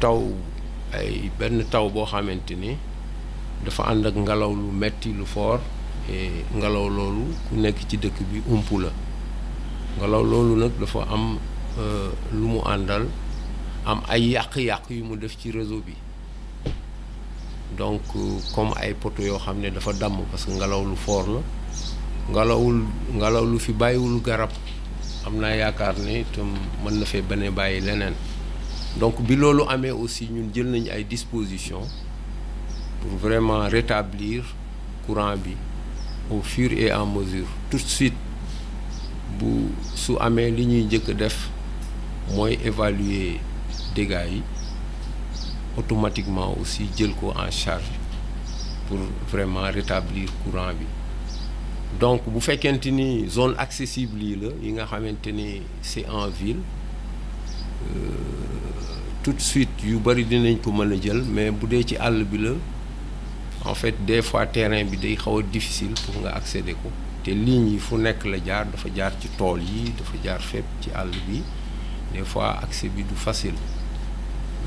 taw ay benn taw boo xamante ni dafa ànd ak ngelaw lu metti lu fort et ngelaw loolu ku nekk ci dëkk bi umpu la ngelaw loolu nag dafa am lu mu àndal am ay yàq-yàq yu mu def ci réseau bi donc comme ay poto yoo xam ne dafa damm parce que ngelaw lu fort la ngelaw lu fi bàyyiwul garab am naa yaakaar ne itam mën na fee bane bàyyi leneen donc bi loolu amee aussi ñun jël nañu ay dispositions pour vraiment rétablir courant bi au fur et à mesure tout de suite bu su amee li ñuy njëkk a def mooy évaluer dégâts yi automatiquement aussi jël ko en charge pour vraiment rétablir courant bi donc bu fekkente ni zone accessible yi la yi nga xamante ni c'est en ville tout de suite yu bari dinañ ko mën a jël mais bu dee ci àll bi la en fait des fois terrain bi day xaw a difficile pour nga accéder ko te lignes yi fu nekk la jaar dafa jaar ci tool yi dafa jaar fépp ci àll bi des fois accès bi du facile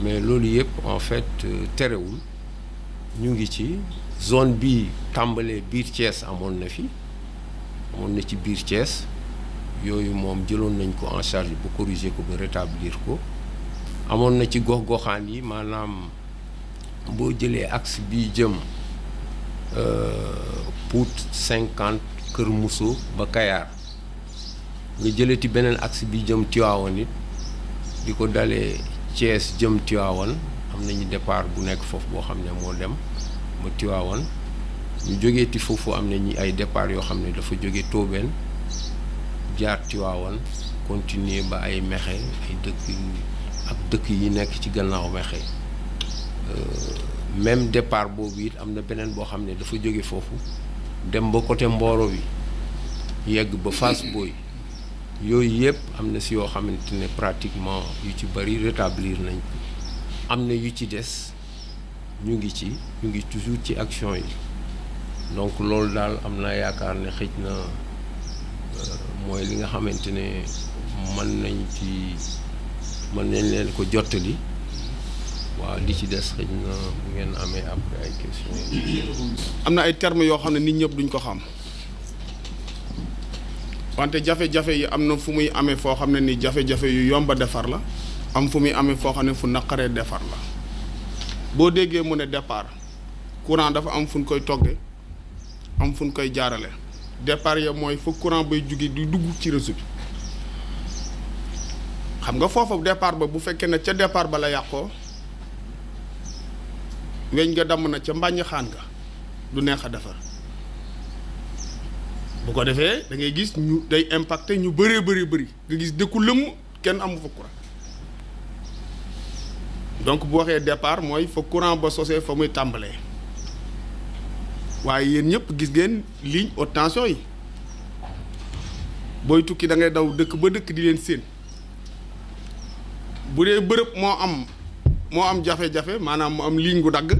mais loolu yëpp en fait terewul ñu ngi ci zone bi tàmbalee biir Thiès amoon na ci biir Thiès yooyu moom jëloon nañ ko en charge ba corriger ko ba rétablir ko amoon na ci gox-goxaan yi maanaam boo jëlee axe bi jëm Pout 50 Kër Mousso ba Kayar nga jëleti beneen axe bi jëm Tivaouane it di ko dalee Thiès jëm Tivaouane am nañu départ bu nekk foofu boo xam ne moo dem ba Tivaouane ñu jógeeti foofu am nañu ay départ yoo xam ne dafa jóge Tobène jaar Tivaouane continuer ba ay Mexe ay dëkk yi nekk ci gannaaw Mexe même départ boobu it am na beneen boo xam ne dafa jóge foofu dem ba côté Mboro bi yegg ba Fass Boye yooyu yëpp am na si yoo xamante ne pratiquement yu ci bari rétablir nañ am na yu ci des ñu ngi toujours ci action yi donc loolu daal am naa yaakaar ne xëj na mooy li nga xamante ne mën nañ leen ko jottali waaw li ci des xëj na bu ngeen amee après ay questions. am na ay termes yoo xam ne nit ñëpp duñ ko xam wante jafe-jafe yi am na fu muy amee foo xam ne ni jafe-jafe yu yomba defar la am fu muy amee foo xam ne fu naqaree defar la boo déggee mu ne départ courant dafa am fu ñu koy toggee am fu ñu koy jaarale départ ya mooy fa courant bay jóge di dugg ci réseau bi xam nga foofu départ ba bu fekkee ne ca départ ba la yàqoo weñ nga damm na ca mbàññ xaan nga du neex a defar bu ko defee da ngay gis ñu day impacté ñu bëree bëri nga gis dëkku lëmm kenn amu fa courant donc bu waxee départ mooy fa courant ba sosee fa muy tàmbalee waaye yéen ñëpp gis ngeen ligne haute tension yi booy tukki da ngay daw dëkk ba dëkk di leen séen bu dee bërëb moo am jafe-jafe maanaam mu am ligne gu dagg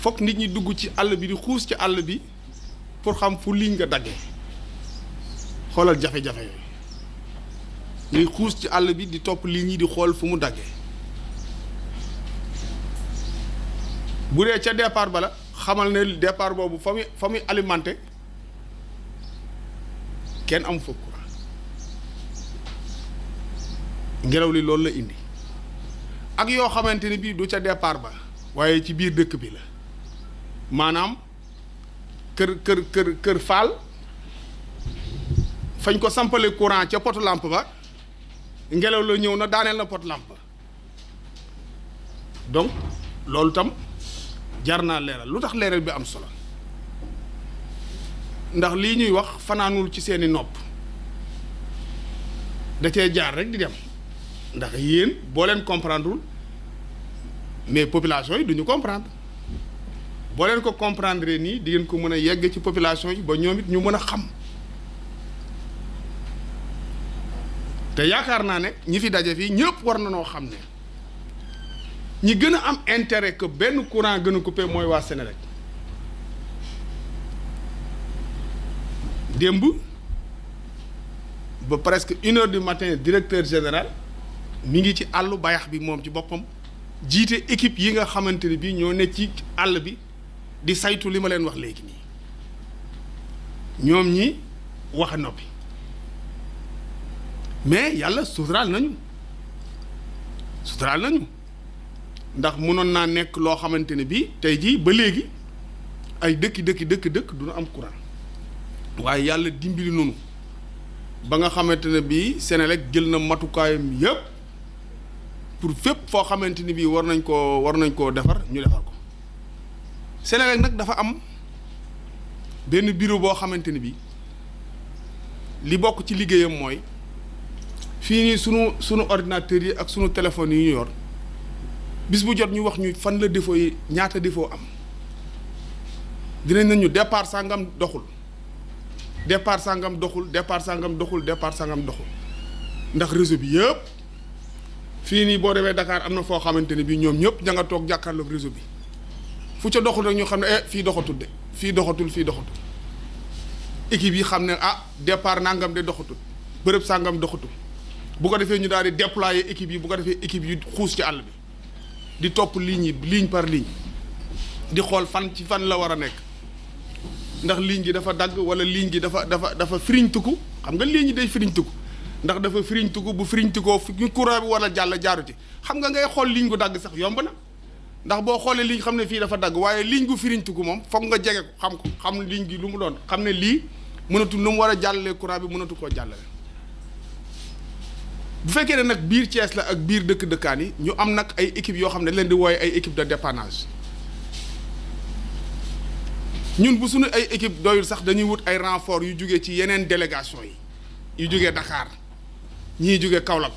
fokk nit ñi dugg ci àll bi di xuus ci àll bi pour xam fu ligne nga daggee xoolal jafe-jafe yooyu ñuy xuus ci àll bi di topp ligne yi di xool fu mu daggee bu dee ca départ ba la xamal ne départ boobu fa muy alimenté kenn am fa courant ngelaw li loolu la indi ak yoo xamante ni bii du ca départ ba waaye ci biir dëkk bi la maanaam kër faal fañ ko sampale courant ca poto lampe ba ngelaw la ñëw na daaneel na poto lampe ba donc loolu tam jar naa leeral lu tax leeral bi am solo ndax lii ñuy wax fanaanul ci seeni nopp da cee jaar rek di dem ndax yéen boo leen comprendrewul mais population yi duñu comprendre boo leen ko comprendre nii di ngeen ko mën a yegg ci population yi ba ñoom it ñu mën a xam te yaakaar naa ne ñi fi daje fii ñëpp war na noo xam ne ñi gën a am intérêt que benn courant gën a coupé mooy waa Senelec démb ba presque 1h du matin directeur général mi ngi ci àllu bayax bi moom ci boppam jiite équipe yi nga xamante ne bii ñoo nekk ci àll bi di saytu li ma leen wax léegi nii ñoom ñi wax a noppi mais yàlla suturaal nañu ndax mënoon naa nekk loo xamante ne bii tey jii ba léegi ay dëkk du ñu am courant waaye yàlla dimbali noonu ba nga xamante ne bii Senelec jël na matukaayam yëpp pour fépp foo xamante ni bii war nañ koo defar ñu defar ko Senelec nag dafa am benn bureau boo xamante ni bii li bokk ci liggéeyam mooy fii nii sunu ordinateurs yi ak sunu téléphones yi ñu yor bis bu jot ñu wax ñu fan la défaut yi ñaata défaut am dinañ nañu départ sangam doxul ndax réseau bi yëpp fii nii boo demee Dakar am na foo xamante ne bii ñoom ñëpp ña nga toog jàkkaarloog réseau bi fu ca doxul rek ñu xam ne fii doxatul équipe yi xam ne départ nangam de doxatul bërëb sangam doxatul bu ko defee ñu daal di déployer équipe yi bu ko defee équipe yi xuus ci àll bi di topp ligne par ligne di xool fan la war a nekk ndax ligne gi dafa dagg wala ligne gi dafa firiñtuku xam nga ligne yi day firiñtuku ndax dafa firiñtuku bu firiñtukoo fi courant bi wala jàll jaaru ci xam nga ngay xool ligne gu dagg sax yomb na ndax boo xoolee ligne xam ne fii dafa dagg waaye ligne gu firiñtuku moom foog nga jege ko xam ligne gi lu mu doon xam ne lii mënatu nu mu war a jàllalee courant bi mënatu koo jàllale bu fekkee ne nag biir Thiès la ak biir dëkkaan yi ñu am nag ay équipes yoo xam ne leen di wooye ay équipe de dépannage ñun bu suñu ay équipe doyul sax dañuy wut ay renfort yu jógee ci yeneen délégation yi yu jógee Dakar ñii jógee Kaolack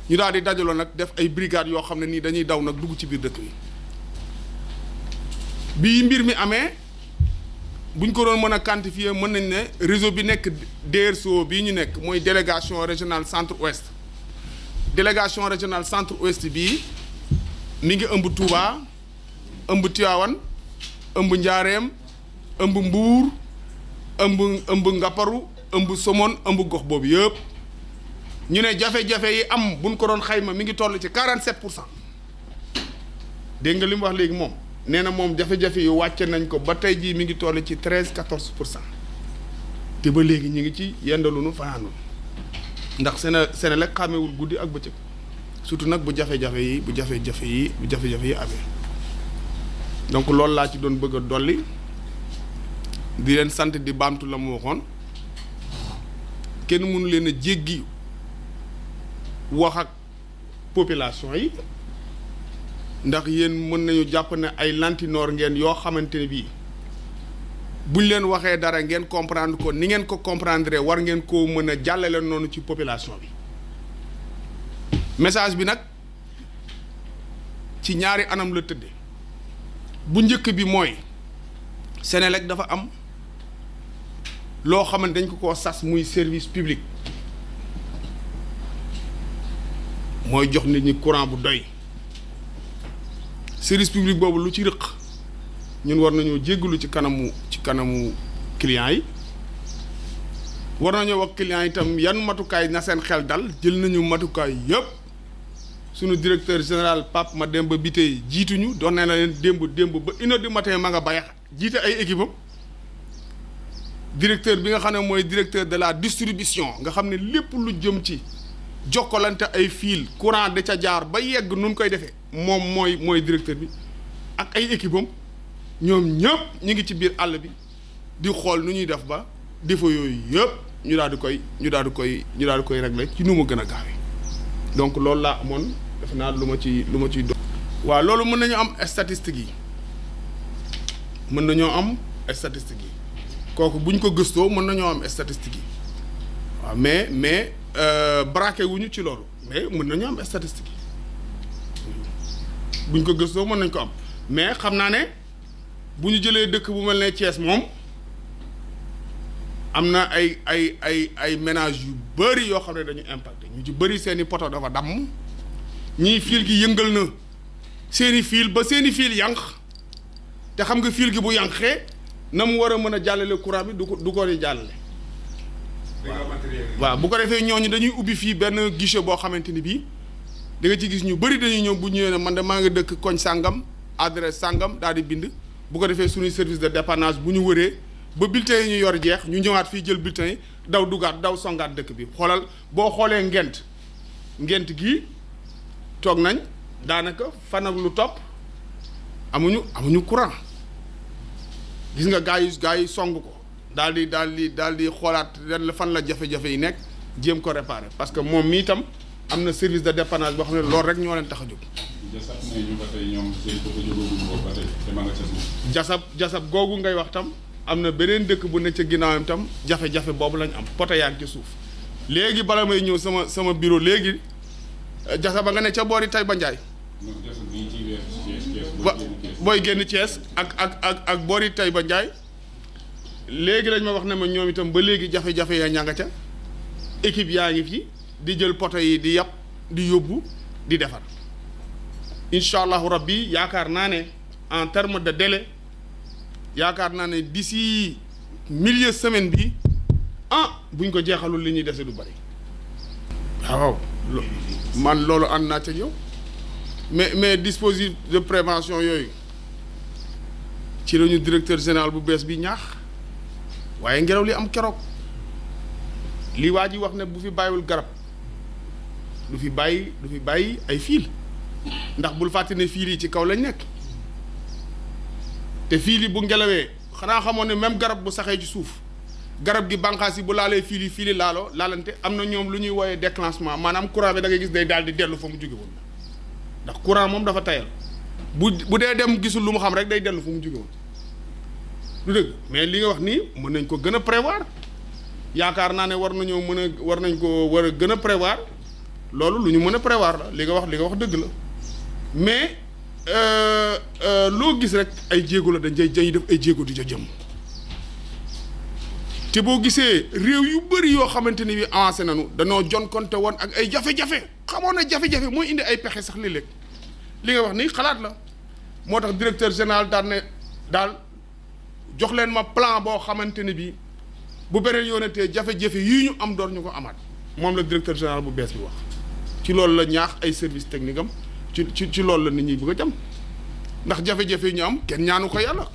ñu daal di dajaloo nag def ay brigades yoo xam ne nii dañuy daw nag dugg ci biir dëkk bi mbir mi amee buñ ko doon mën a quantifier mën nañ ne réseau bi nekk DRCO bii ñu nekk mooy délégation régionale centre ouest bii mi ngi ëmb Touba ëmb Tivaouane ëmb Njaareem ëmb Mbuur ëmb Ngaparu ëmb Somone ëmb gox boobu yëpp ñu ne jafe-jafe yi am buñ ko doon xayma mi ngi toll ci 47%. dégg nga li mu wax léegi moom nee na moom jafe-jafe yi wàcce nañ ko ba tey jii mi ngi toll ci 13-14%. te ba léegi ñu ngi ci yendalunu fanaanul ndax Senelec xàmmewul guddi ak bëccëg surtout nag bu jafe-jafe yi amee donc loolu laa ci doon bëgg a dolli di leen sant di baamtu la mu waxoon kenn mënu leen a jéggi wax ak population yi ndax yéen mën nañu jàpp ne ay lantinoor ngeen yoo xamante ne bii buñ leen waxee dara ngeen comprendre ko ni ngeen ko comprendre war ngeen koo mën a jàllale noonu ci population bi message bi nag ci ñaari anam la tëdde bu njëkk bi mooy Senelec dafa am loo xamante dañ ko koo sas muy service public mooy jox nit ñi courant bu doy service public boobu lu ci rëq ñun war nañoo jéggalu ci kanamu clients yi war nañoo wax clients yi itam yan matukaay na seen xel dal jël nañu matukaay yëpp sunu directeur général Pape Mademba Bitèye jiituñu doon na leen démb ba 1h du matin ma nga bayax jiite ay équipe am directeur bi nga xam ne mooy directeur de la distribution nga xam ne lépp lu jëm ci jokkalante ay fil courant da ca jaar ba yegg nun koy defee moom mooy directeur bi ak ay équipe am ñoom ñëpp ñu ngi ci biir àll bi di xool nu ñuy def ba défaut yooyu yëpp ñu daal di koy régler ci nu mu gën a gaawee donc loolu laa amoon def naa lu ma ciy do waaw loolu mën nañu am statistiques yi kooku buñ ko gëstoo mën nañoo am statistiques yi waaw mais braqué wuñu ci loolu mais mën nañu am statistiques yi buñ ko gëstoo mën nañ ko am mais xam naa ne bu ñu jëlee dëkk bu mel ne Thiès moom am na ay ménages yu bëri yoo xam ne dañu impacté ñu ci bëri seeni poto dafa damm ñii fil gi yëngal na seeni fil ba seeni fil yànq te xam nga fil gi bu yànqee na mu war a mën a jàllale courant bi du ko di jàllale waaw bu ko defee ñooñu dañuy ubbi fii benn guichet boo xamante ni bii da nga ci gis ñu bëri dañuy ñëw bu ñëwee ne man de maa ngi dëkk koñ sàngam adresse sàngam daal di bind bu ko defee suñuy service de dépannage bu ñu wëree ba bulletin yi ñu yor jeex ñu ñëwaat fii jël bulletin yi daw dugaat daw songaat dëkk bi xoolal boo xoolee ngent gii toog nañ daanaka fan ak lu topp amuñu courant gis nga gaa yi song ko daal di xoolaat fan la jafe-jafe yi nekk jéem ko réparer parce que moom mii itam am na service de dépannage boo xam ne loolu rek ñoo leen tax a jóg. jasab googu ngay wax tam am na beneen dëkk bu ne ca ginnaawam tam jafe-jafe boobu lañ am poto yaa ngi ci suuf léegi bala may ñëw sama bureau léegi jasab ba nga ne ca boori Taïba Ndiaye. booy génn Thiès ak boori Taïba Ndiaye léegi lañ ma wax ne ma ñoom itam ba léegi jafe-jafe ya ñanga ca équipe yaa ngi fi di jël poto yi di yàpp di yóbbu di defar incha allahu rabbi yaakaar naa ne en terme de délai yaakaar naa ne d'ici milieu semaine bi buñ ko jeexalul li ñuy dese du bari waaw man loolu ànd naa ca yow mais dispositif de prévention yooyu ci lañu directeur général bu bees bi ñaax waaye ngelaw li am keroog li waa ji wax ne bu fi bàyyiwul garab du fi bàyyi ay fiil ndax bul fàtte ne fiil yi ci kaw lañ nekk te fiil yi bu ngelawee xanaa xamoon ne même garab bu saxee ci suuf garab gi bànqaas yi bu laalee fiil yi laalante am na ñoom lu ñuy wooyee déclenchement maanaam courant bi da ngay gis day daal di dellu fa mu jóge woon ndax courant moom dafa tayal bu dee dem gisul lu mu xam rek day dellu fa mu jóge woon du dëgg mais li nga wax nii mën nañ ko gën a prévoir yaakaar naa ne war nañ ko gën a prévoir loolu lu ñu mën a prévoir la li nga wax dëgg la mais loo gis rek ay jéego la dañuy def ay jéego di jëm te boo gisee réew yu bëri yoo xamante ni bi avancé nañu danoo jonkonte woon ak ay jafe-jafe xamoon na jafe-jafe mooy indi ay pexe sax léeg-léeg li nga wax ni xalaat la moo tax directeur général daal jox leen ma plan boo xamante ni bi bu beneen yoonatee jafe-jafe yii ñu am door ñu ko amaat moom la directeur général bu bees bi wax ci loolu la ñaax ay service technique am ci loolu la nit ñi bëgg a jëm ndax jafe-jafe yi ñu am kenn ñaanu ko yàlla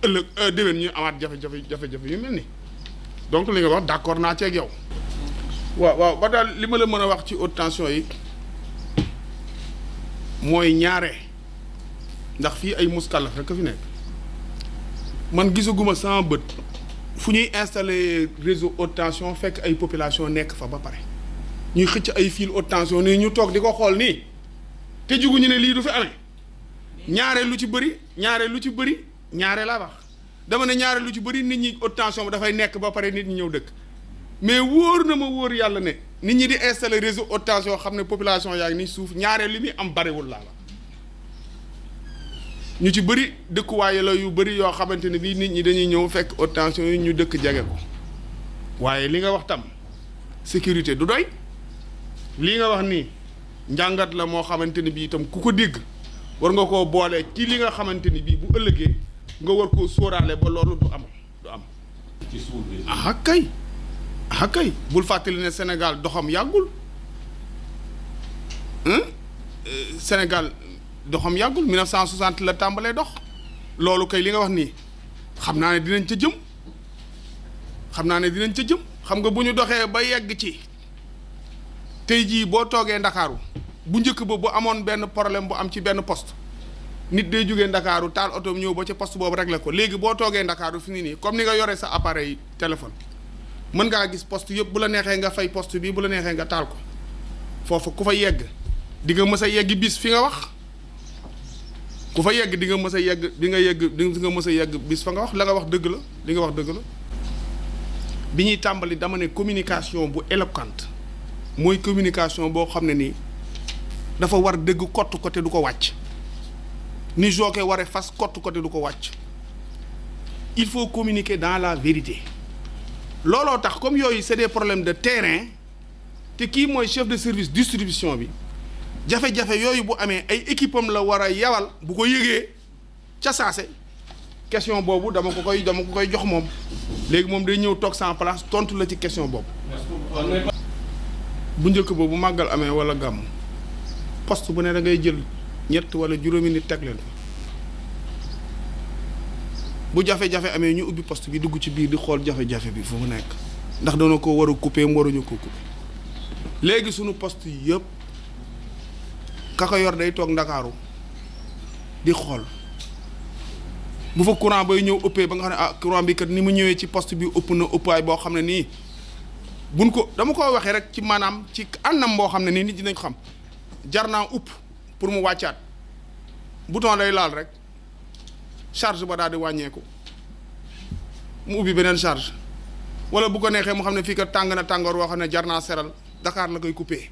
ëllëg déwén ñu amaat jafe-jafe yu mel ni donc li nga wax d'accord naa ceeg yow waaw ba daal li ma la mën a wax ci haute tension yi mooy ñaare ndax fii ay muskalaf rek a fi nekk man gisaguma sama bët fu ñuy installer réseau haute tension fekk ay population nekk fa ba pare ñuy xëcc ay fil haute tension nii ñu toog di ko xool nii te juguñu ne lii du fi amee ñaare lu ci bëri ñaare laa wax dama ne ñaare lu ci bëri nit ñi haute tension bi dafay nekk ba pare nit ñi ñëw dëkk mais wóor na ma wóor yàlla ne nit ñi di installer réseau haute tension xam ne population yaa ngi ni suuf ñaare li muy am bariwul laa la ñu ci bëri dëkkuwaay la yu bëri yoo xamante ne bii nit ñi dañuy ñëw fekk haute tension yi ñu dëkk jege ko waaye li nga wax tam sécurité du doy lii nga wax nii njàngat la moo xamante ne bii itam ku ko dégg war nga koo boole ci li nga xamante ni bii bu ëllëgee nga war koo sóoraale ba loolu du am. ci suuf bi. kay bul fàttali ne Sénégal doxam yàggul Sénégal doxam yàggul 1960 la tàmbalee dox loolu kay li nga wax nii xam naa ne dinañ ca jëm xam nga bu ñu doxee ba yegg ci tey jii boo toogee Ndakaaru bu njëkk ba bu amoon benn problème bu am ci benn poste nit day jógee Ndakaaru taal oto ñëw ba ca poste boobu réglé ko léegi boo toogee Ndakaaru fi nii comme ni nga yore sa appareil téléphone mën ngaa gis poste yëpp bu la neexee nga fay poste bi bu la neexee nga taal ko foofu ku fa yegg di nga mës a yegg bis fi nga wax ku fa yegg di nga mës a yegg bis fa nga wax la nga wax dëgg la li nga wax dëgg la bi ñuy tàmbali dama ne communication bu éloquente mooy communication boo xam ne nii dafa war dëgg kott ko te du ko wàcc ni jookee waree fas kott ko te du ko wàcc il faut communiquer dans la vérité looloo tax comme yooyu c'est des problèmes de terrain te kii mooy chef de service distribution bi jafe-jafe yooyu bu amee ay équipe am la war a yawal bu ko yëgee ca saase question boobu dama ko koy jox moom léegi moom day ñëw toog sans place tontu la ci question boobu bu njëkk boobu màggal amee wala gàmm poste bu ne da ngay jël ñett wala juróomi nit teg leen fa bu jafe-jafe amee ñu ubbi poste bi dugg ci biir di xool jafe-jafe bi fu mu nekk ndax dana ko war a couper mu waruñu ko couper léegi sunu poste yi yëpp ka ko yor day toog Ndakaaru di xool bu fa courant bay ñëw ëppee ba nga xam ne ah courant bi kat ni mu ñëwee ci poste bi ëpp na ëppaay boo xam ne nii buñ ko dama ko waxee rek ci maanaam ci anam boo xam ne nii nit ñi nañ ko xam jar naa upp pour mu wàccaat bouton day laal rek charge ba daal di wàññeeku mu ubbi beneen charge wala bu ko neexee mu xam ne fii kat tàng na tàngoor woo xam ne jar naa seral Dakar la koy coupé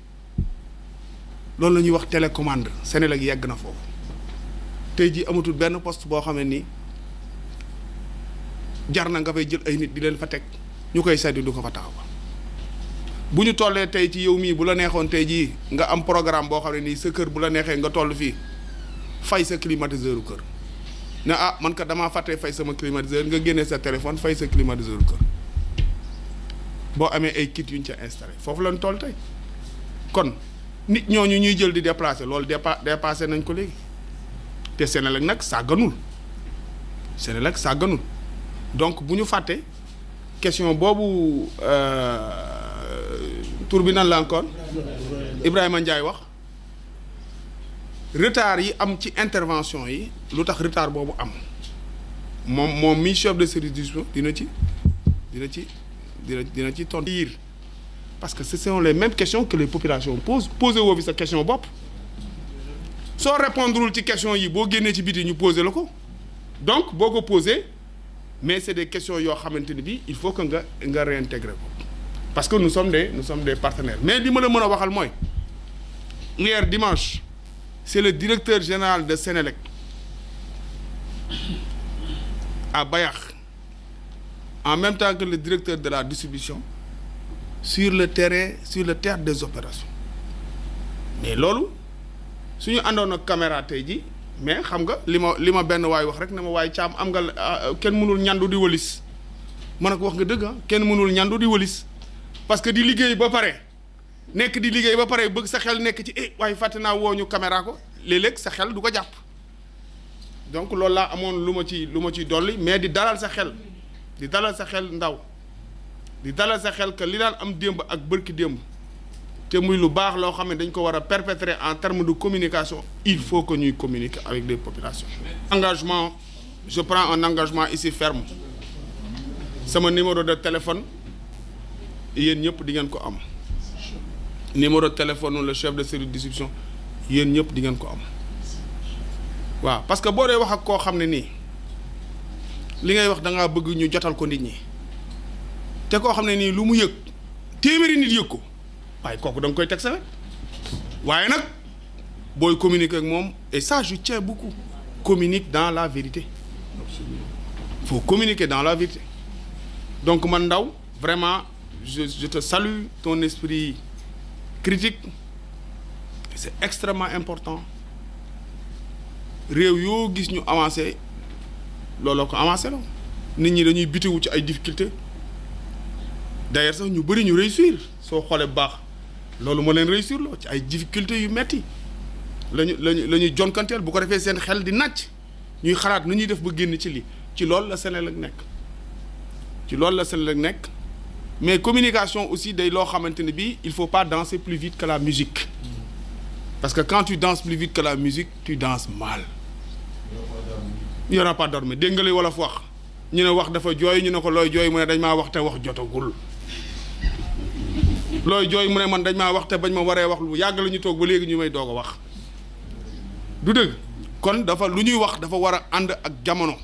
loolu la ñuy wax télécommande Senelec yegg na foofu tey jii amatul benn poste boo xam ne nii jar na nga fay jël ay nit di leen fa teg ñu koy seddi du ko fa taxaw bu ñu tollee tey ci yow mii bu la neexoon tey jii nga am programme boo xam ne nii sa kër bu la neexee nga toll fii fay sa climatiseur kër ne ah man kat damaa fàttee fay sama climatiseur nga génnee sa téléphone fay sa climatiseur kër boo amee ay kit yu ñu ca installé foofu lañ toll tey kon nit ñooñu ñuy jël di déplacer loolu dépassé nañ ko léegi te Senelec nag sàgganul Senelec sàgganul donc bu ñu fàtte question boobu tur bi nan la encore Ibrahima Ndiaye wax retard yi am ci intervention yi lu tax retard boobu am moom mi chef de service dina ci tontu parce que ce sont les mêmes questions que les populations posé woo fi sa question bopp soo répondrewul ci question yi boo génnee ci biti ñu posé la ko donc boo ko posé mais c'est des questions yoo xamante ni bi il faut que nga réintégrer ko parce que nous sommes des partenaires mais li ma la mën a waxal mooy hier dimanche c'est le directeur général de Senelec à Bayax en même temps que le directeur de la distribution sur le théâtre des opérations mais loolu suñu àndoon ak caméra tey ji mais xam nga li ma benn waay wax rek ne ma waaye caam am nga kenn mënul ñandu di wëlis ma ne ko wax nga dëgg kenn mënul ñandu di wëlis parce que di liggéey ba pare nekk di liggéey ba pare bëgg sa xel nekk ci waaye fàtte naa woo ñu caméra ko léeg-léeg sa xel du ko jàpp donc loolu laa amoon lu ma ci dolli mais di dalal sa xel ndaw di dalal sa xel que li daan am démb ak bërki démb te muy lu baax loo xam ne dañ ko war a perpétrer en termes de communication il faut que ñuy communiquer avec des populations. Engagement, je prends un engagement ici ferme sama numéro de téléphone yéen ñëpp di ngeen ko am numéro de téléphone le chef de service de distribution yéen ñëpp di ngeen ko am waaw parce que boo dee wax ak koo xam ne nii li ngay wax da ngaa bëgg ñu jotal ko nit ñi te koo xam ne nii lu mu yëg téeméeri nit yëg ko waaye kooku da nga koy teg sa wet waaye nag booy communiquer ak moom et ça je tiens beaucoup communique dans la vérité il faut communiquer dans la vérité donc man Ndaw vraiment je te salue ton esprit critique c'est extrêmement important réew yoo gis ñu avancé looloo ko avancé la nit ñi dañuy bitiwu ci ay difficultés d'ailleurs sax ñu bëri ñu réussir soo xoolee bu baax loolu moo leen réussir loo ci ay difficultés yu metti la ñuy jonkanteel bu ko defee seen xel di nàcc ñuy xalaat nu ñuy def ba génn ci lii ci loolu la Senelec nekk mais communication aussi day loo xamante ne bii il faut pas danser plus vite que la musique parce que quand tu danses plus vite que la musique tu danses mal. il y aura pas dormi dégg nga li wolof wax ñu ne wax dafa jooy ñu ne ko looy jooy mu ne dañ maa wax te wax jotagul looy jooy mu ne man dañ maa wax te bañ ma waree wax lu yàgg la ñu toog ba léegi ñu may doog a wax du dëgg kon dafa lu ñuy wax dafa war a ànd ak jamono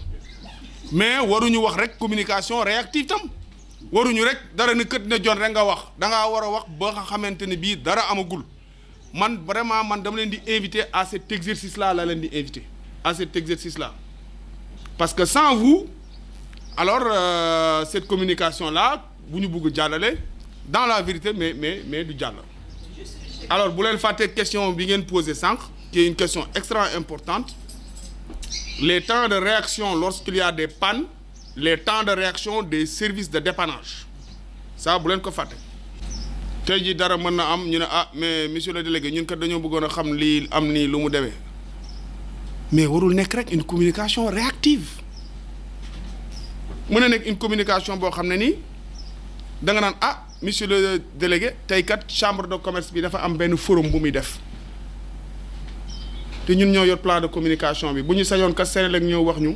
mais waruñu wax rek communication réactive tam waruñu rek dara ne kët ne jon rek nga wax da ngaa war a wax ba nga xamante ne bii dara amagul man vraiment man dama leen di inviter à cet exercice là la leen di inviter à cet exercice là parce que sans vous alors cette communication là bu ñu bugg jàllale dans la vérité mais du jàll alors bu leen fàtte question bi ngeen posé sànq qui est une question extrêmement importante les temps de réaction lorsqu'il y a des pannes les temps de réaction des services de dépannage ça bu leen ko fàtte tey jii dara mën na am ñu ne ah mais monsieur le délégué ñun kat dañoo bëggoon a xam lii am nii lu mu demee mais warul nekk rek une communication réactive mën na nekk une communication boo xam ne nii da nga naan ah monsieur le délégué tey kat chambre de commerce bi dafa am benn forum bu muy def te ñun ñoo yor plan de communication bi bu ñu sañoon kat Senelec ñëw wax ñu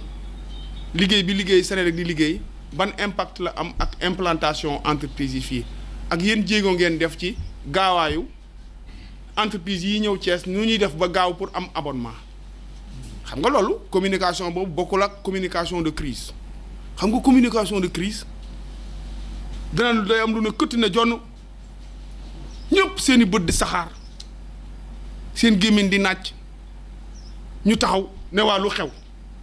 liggéey Senelec di liggéey ban impact la am ak implantation entreprise yi fii ak yéen jéego ngeen def ci gaawaayu entreprise yi ñëw Thiès nu ñuy def ba gaaw pour am abonnement xam nga loolu communication boobu bokkul ak communication de crise xam nga communication de crise dana day am lu ne këtt na jonn ñëpp seen i bët di saxaar seen gémmiñ di nàcc ñu taxaw ne waa lu xew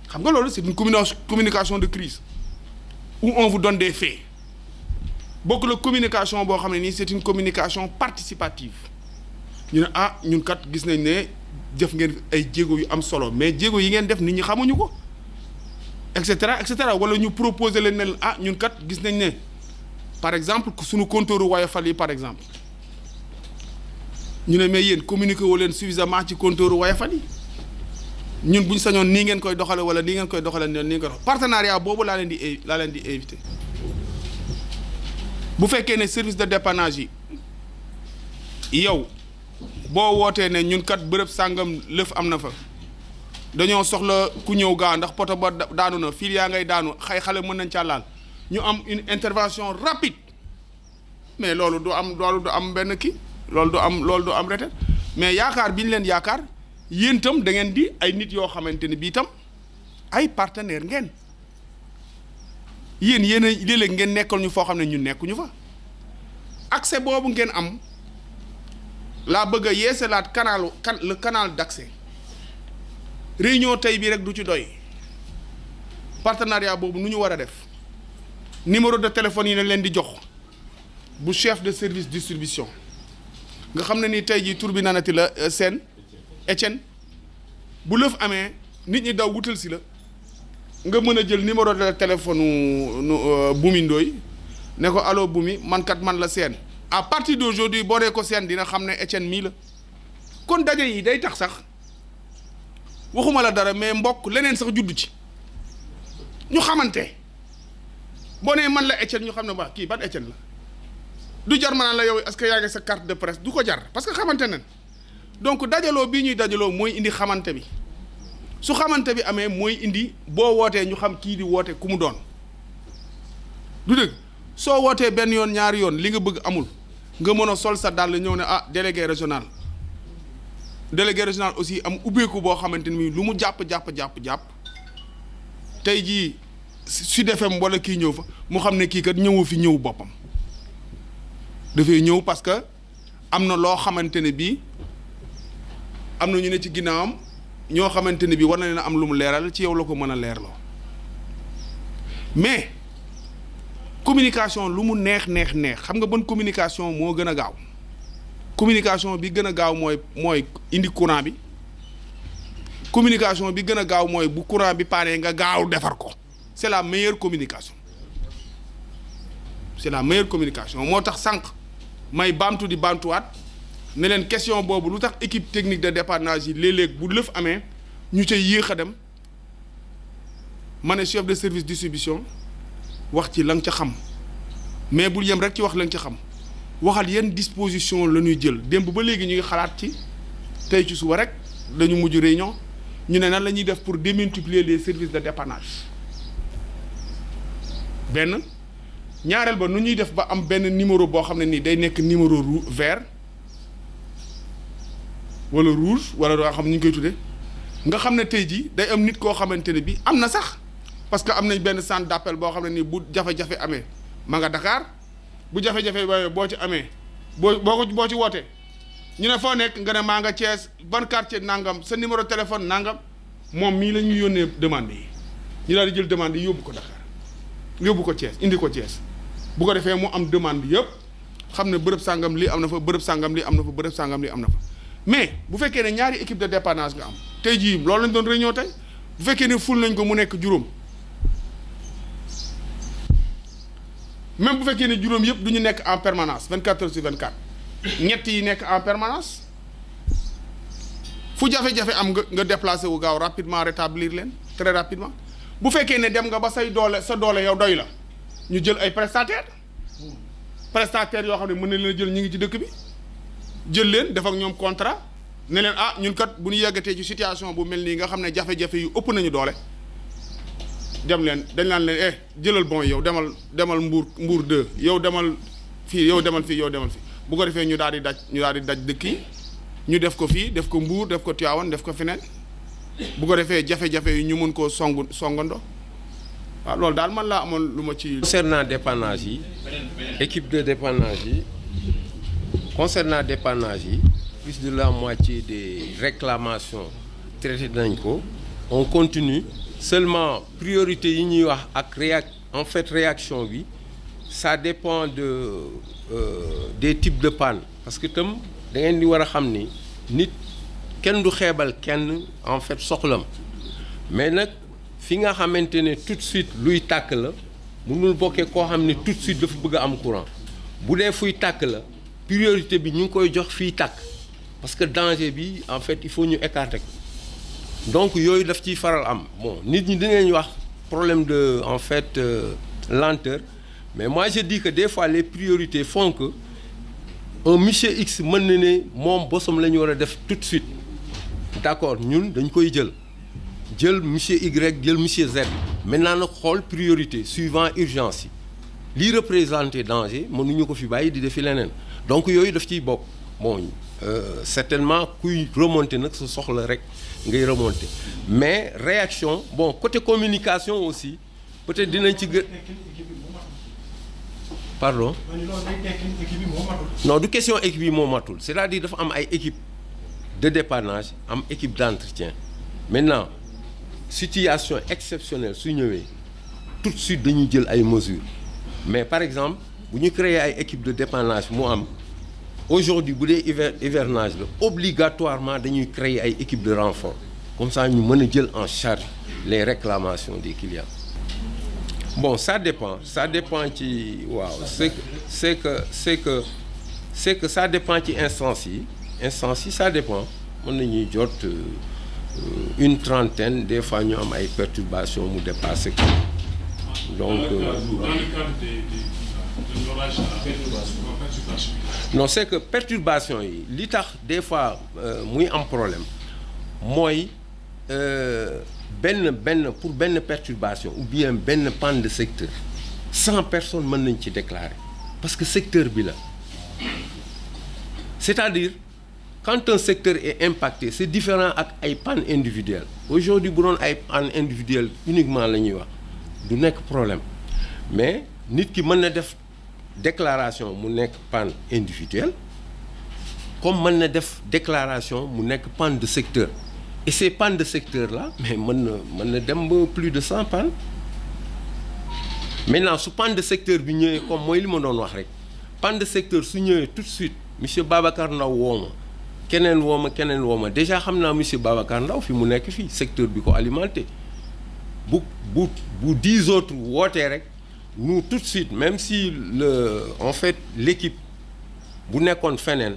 xam nga loolu c'est une communication de crise où on vous donne des faits bokk la communication boo xam ne nii c'est une communication participative ñu ne ah ñun kat gis nañ ne def ngeen ay jéego yu am solo mais jéego yi ngeen def nit ñi xamuñu ko et cetera wala ñu proposer leen ne ah ñun kat gis nañ ne par exemple suñu compteur Woyofal yi par exemple ñu ne mais yéen communiquer woo leen suffisamment ci compteur Woyofal yi ñun bu ñu sañoon nii ngeen koy doxale wala nii ngeen koy doxale nii ngeen koy doxale partenariat boobu laa leen di invité bu fekkee ne service de dépannage yi yow boo wootee ne ñun kat bërëb sàngam lëf am na fa dañoo soxla ku ñëw gaa ndax poto ba daanu na fil yaa ngay daanu xale mën nañ caa laal ñu am une intervention rapide mais loolu du am benn kii loolu du am retet mais yaakaar bi ñu leen yaakaar yéen itam da ngeen di ay nit yoo xamante ne bii itam ay partenaire ngeen yéen a léeg-léeg ngeen nekkal ñu foo xam ne ñun nekkuñu fa accès boobu ngeen am laa bëgg a yeesalaat le canal d'accès réunion tey bii rek du ci doy partenariat boobu nu ñu war a def numéro de téléphone yi ne leen di jox bu chef de service distribution nga xam ne ni tey jii tur bi nanati la seen Etienne bu lëf amee nit ñi daw wutal si la nga mën a jël numéro de téléphone Bumi Ndoye ne ko allo Bumi man la seen à partir d'aujourd'hui boo dee ko seen dina xam ne Etienne mii la kon daje yi day tax sax waxuma la dara mais mbokk leneen sax juddu ci ñu xamante boo nee man la Etienne ñu xam ne waa kii ban Etienne la du jar ma naan la yow est-ce que yaa ngi sa carte de presse du ko jar parce que xamante nañ donc dajaloo bii ñuy dajaloo mooy indi xamante bi su xamante bi amee mooy indi boo wootee ñu xam kii di woote ku mu doon du dëgg soo wootee benn yoon ñaari yoon li nga bëgg amul nga mën a sol sa dàll ñëw ne ah délégué régional aussi am ubbeeku boo xamante ni lu mu jàpp tey jii Sud FM wala kii ñëw fa mu xam ne kii kat ñëwu fi ñëw boppam dafay ñëw parce que am na loo xamante ne bii am na ñu ne ci ginnaawam ñoo xamante ne bii war na leen am lu mu leeral ci yow la ko mën a leerloo mais communication lu mu neex xam nga ban communication moo gën a gaaw communication bi gën a gaaw mooy indi courant bi communication bi gën a gaaw mooy bu courant bi paanee nga gaaw defar ko c'est la meilleure communication moo tax sànq may baamtu di baamtuwaat ne leen question boobu lu tax équipe technique de dépannage yi léeg-léeg bu lëf amee ñu cay yéex a dem ma ne chef de service distribution wax ci la nga ca xam mais bul yem rek ci wax la nga ca xam waxal yenn disposition la ñuy jël démb ba léegi ñu ngi xalaat ci tey ci suba rek dañu mujj réunion ñu ne nan la ñuy def pour démultiplier les services de dépannage benn ñaareel ba nu ñuy def ba am benn numéro boo xam ne nii day nekk numéro vert wala rouge wala doo xam ni ñu koy tuddee nga xam ne tey jii day am nit koo xamante ne bi am na sax parce que am nañ benn centre d'appel boo xam ne nii bu jafe-jafe amee ma nga Dakar bu jafe-jafe boo ci amee boo ci wootee ñu ne foo nekk nga ne maa nga Thiès ban quartier nangam sa numéro téléphone nangam moom mii la ñuy yónnee demande yi ñu daal di jël demande yi yóbbu ko Dakar yóbbu ko Thiès indi ko Thiès bu ko defee mu am demande yëpp xam ne bërëb sàngam lii am na fa bërëb sàngam lii am na fa bërëb sàngam lii am na fa mais bu fekkee ne ñaari équipe de dépannage nga am tey jii loolu lañ doon réunion tey bu fekkee ne ful nañ ko mu nekk juróom même bu fekkee ne juróom yëpp du ñu nekk en permanence 24 heures sur 24 ñett yi nekk en permanence fu jafe-jafe am nga déplacé wu gaaw rapidement rétablir leen très rapidement bu fekkee ne dem nga ba sa doole yow doy la ñu jël ay prestataires yoo xam ne mën na leen jël ñu ngi ci dëkk bi jël leen def ak ñoom contrat ne leen ñun kat bu ñu yeggatee ci situation bu mel nii nga xam ne jafe-jafe yu ëpp nañu doole dem leen dañ laan leen jëlal bon yow demal mbuur 2 yow demal fii yow demal fii bu ko defee ñu daal di daj dëkk yi ñu def ko fii def ko Mbuur def ko Tivaouane def ko feneen bu ko defee jafe-jafe yi ñu mën koo songando waaw loolu daal man laa amoon lu ma ci. concernant dépannage yi équipe de dépannage yi plus de la moitié des réclamations traité nañ ko on continue seulement priorité yi ñuy wax ak réaction bi ça dépend des types de panne parce que tam da ngeen di war a xam ni nit kenn du xeebal kenn en fait soxlam mais nag fi nga xamante ne tout de suite luy tàkk la mënul bokkee koo xam ne tout de suite dafa bëgg a am courant bu dee fuy tàkk la priorité bi ñu ngi koy jox fii tàkk parce que danger bi en fait il faut ñu écarter ko donc yooyu daf ciy faral am bon nit ñi dinañ wax problème de en fait lenteur mais moi je dis que des fois les priorités font que un monsieur X mën na ne moom bosom la ñu war a def tout de suite d'accord ñun dañ koy jël monsieur Y jël monsieur Z maintenant nag xool priorité suivant urgence yi lii représenté danger mënuñu ko fi bàyyi di defi leneen donc yooyu daf ciy bokk bon certainement kuy remonter nag sa soxla rek ngay remonter mais réaction bon côté communication aussi peut-être dinañ ci gën. Pardon non du question équipe yi moo matul c'est-à-dire dafa am ay équipe de dépannage am équipe d'entretien maintenant situation exceptionnelle su ñëwee tout de suite dañuy jël ay mesures mais par exemple bu ñu créer ay équipe de dépannage mu am aujourd'hui bu dee hivernage la obligatoirement dañuy créer ay équipe de renfort comme ça ñu mën a jël en charge les réclamations des clients. Bon ça dépend ci waaw c'est que ça dépend ci instance yi ça dépend mën nañuy jot une trentaine des fois ñu am ay perturbations mu dépassé ko donc non c'est que perturbation yi li tax des fois muy am problème mooy pour benn perturbation ou bien benn panne de secteur 100 personnes mën nañ ci déclarer parce que secteur bi la c'est-à-dire quand un secteur est impacté c'est différent ak ay panne individuelle aujourd'hui bu doon ay panne individuelle uniquement la ñuy wax du nekk problème mais nit ki mën na def déclaration mu nekk panne individuelle comme mën na def déclaration mu nekk panne de secteur et ces pannes de secteur là mais mën na dem ba plus de 100 pannes maintenant su panne de secteur bi ñëwee comme mooy li ma doon wax rek panne de secteur su ñëwee tout de suite monsieur Babacar Ndaw woo ma keneen woo ma déjà xam naa monsieur Babacar Ndaw fi mu nekk fii secteur bi ko alimenté bu 10 autres wootee rek nous tout de suite même si en fait l'équipe bu nekkoon feneen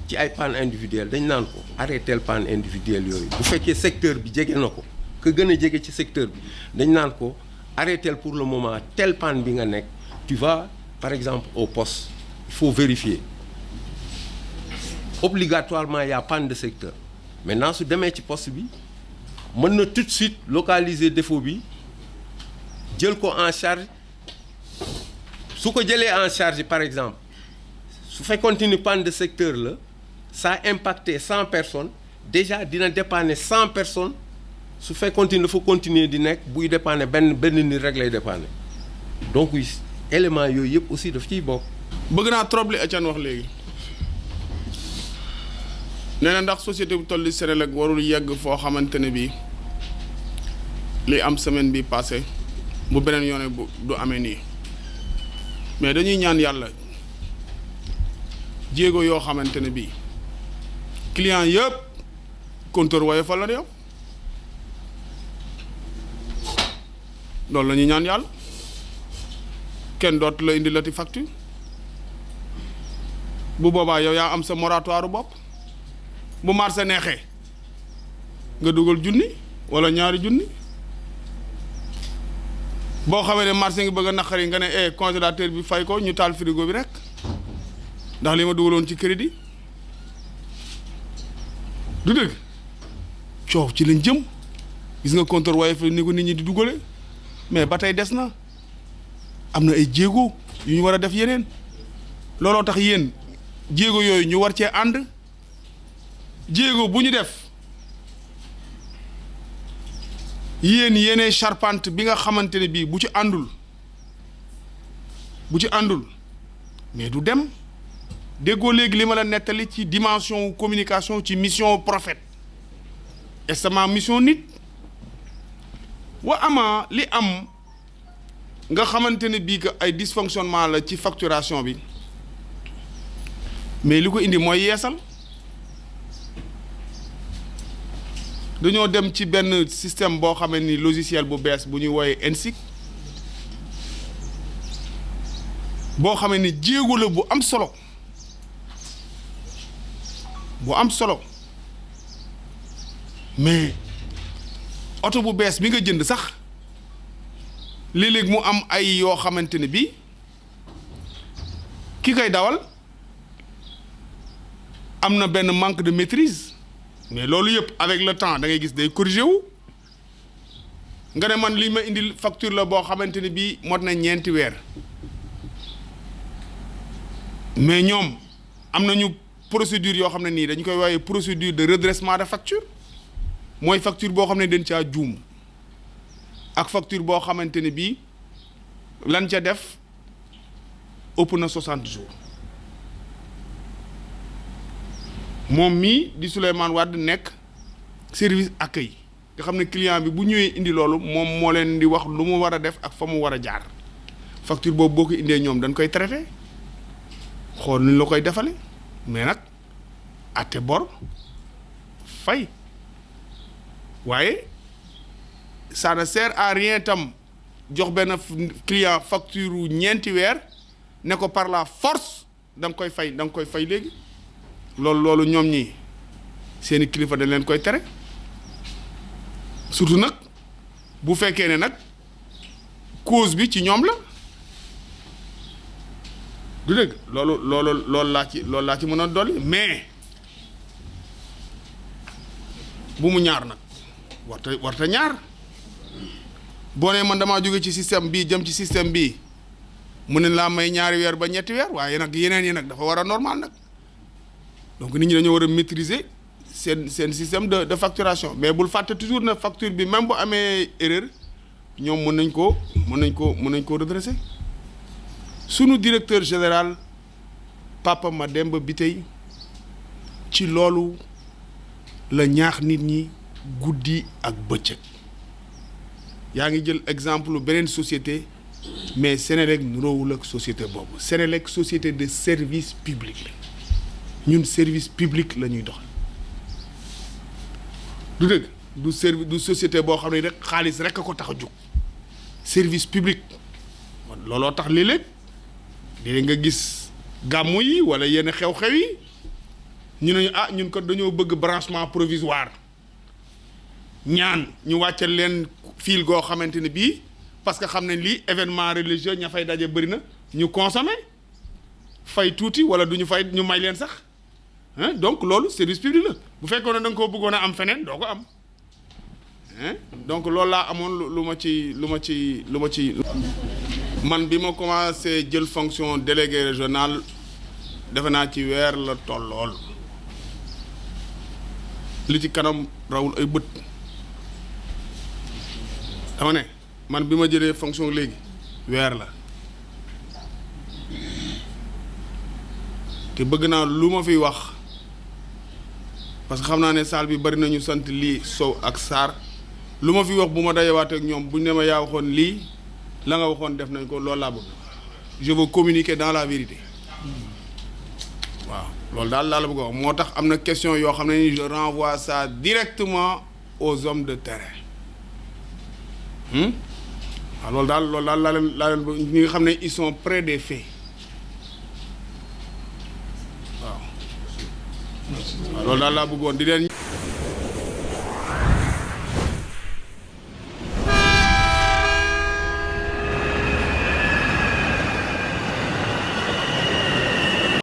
ci ay panne individuelle dañ naan ko arrêter panne individuelle yooyu bu fekkee secteur bi jege na ko que gën a jege ci secteur bi dañ naan ko arrêter pour le moment telle panne bi nga nekk tu vas par exemple au poste il faut vérifier obligatoirement il y a panne de secteur maintenant su demee ci poste bi mën na tout de suite localiser défaut bi jël ko en charge su ko jëlee en charge par exemple su fekkoon ni panne de secteur la ça a impacté 100 personnes déjà dina dépanner 100 personnes su fekkoon ni dafa continuer di nekk buy dépanner benn nit rek lay dépanner donc éléments yooyu yëpp aussi daf ciy bokk. bëgg naa trop li Etienne wax léegi nee na ndax société bu toll ni Senelec warul yegg foo xamante ne bii li am semaine bi passé bu beneen yoone bu du amee nii mais dañuy ñaan yàlla jéego yoo xamante ne bii client yëpp compteur waaye fa la yow loolu la ñuy ñaan yàlla kenn dootu la indi lati facture bu boobaa yow yaa am sa moratoire bopp bu marché neexee nga dugal junni wala ñaari junni boo xamee ne marché ngi bëgg a naqari nga ne congélateur bi fay ko ñu taal frigo bi rek ndax li ma dugaloon ci crédit du dëgg coow ci lañ jëm gis nga compteur waaye fa ni ko nit ñi di dugale mais ba tey des na am na ay jéego yu ñu war a def yeneen looloo tax yéen jéego yooyu ñu war cee ànd jéego bu ñu def yéen yéenee charpente bi nga xamante ne bii bu ci àndul mais du dem déggoo léegi li ma la nettali ci dimension communication ci mission prophète et sama mission nit wa ama li am nga xamante ne bii que ay dysfonctionnement la ci facturation bi mais li ko indi mooy yeesal dañoo dem ci benn système boo xamee ni logiciel bu bees bu ñuy wooyee ENSIC boo xamee ni jéego la bu am solo mais oto bu bees bi nga jënd sax léeg-léeg mu am ay yoo xamante ne bii ki koy dawal am na benn manque de maîtrise mais loolu yëpp avec le temps da ngay gis day corrigé wu nga ne man li ma indil facture la boo xamante ne bii mot na ñeenti weer mais ñoom am nañu procédure yoo xam ne nii dañu koy woowee procédure de redressement de facture mooy facture boo xam ne dañ caa juum ak facture boo xamante ne bii lan ca def ëpp na 60 jours moom mii di Souleymane Wade nekk service accueil nga xam ne client bi bu ñëwee indi loolu moom moo leen di wax lu mu war a def ak fa mu war a jaar facture boobu boo ko indee ñoom dañ koy traité xool nuñ la koy defale mais nag atte bor fay waaye ça ne sert à rien tam jox benn client facture wu ñeenti weer ne ko par la force da nga koy fay léegi loolu ñoom ñi seeni kilifa dañ leen koy tere surtout nag bu fekkee ne nag cause bi ci ñoom la du dëgg loolu laa ci mën a dolli mais bu mu ñaar nag warta ñaar boo nee man damaa jóge ci système bii jëm ci système bii mu ne laa may ñaari weer ba ñetti weer waaye nag yeneen yi nag dafa war a normal nag donc nit ñi dañoo war a maîtriser seen système de facturation mais bul fàtte toujours na facture bi même bu amee erreur ñoom mën nañ ko redresser sunu directeur général Papa Mademba Bitèye ci loolu la ñaax nit ñi guddi ak bëccëg yaa ngi jël exemple beneen société mais Sénélec nuroowul ak société boobu Sénélec société de service public la ñun service public la ñuy doxal du dëgg du société boo xam ne rek xaalis rek a ko tax a jóg service public looloo tax léeg-léeg nga gis gàmmu yi wala yenn xew-xew yi ñu ne ñun ko dañoo bëgg branchement provisoire ñaan ñu wàccal leen fil goo xamante ne bii parce que xam ne lii événement religieux ña fay daje bëri na ñu consommer fay tuuti wala du ñu fay ñu may leen sax donc loolu service public la bu fekkoon ne da nga koo bëggoon a am feneen doo ko am donc loolu laa amoon lu ma ci man bi ma commencé jël fonction délégué régional defe naa ci weer la tollool li ci kanam rawul ay bët dama ne man bi ma jëlee fonction léegi weer la te bëgg naa lu ma fiy wax parce que xam naa ne salle bi bari nañu sant lii Sow ak Sarr lu ma fi wax bu ma dajewaatee ak ñoom buñ ne ma yaa waxoon lii la nga waxoon def nañ ko loolu laa bëgg je veux communiquer dans la vérité waaw loolu daal laa la bëgg a wax moo tax am na question yoo xam ne ni je renvoie ça directement aux hommes de terrain waaw loolu daal laa leen ñi nga xam ne ils sont près des faits waaw loolu daal laa bëggoon di leen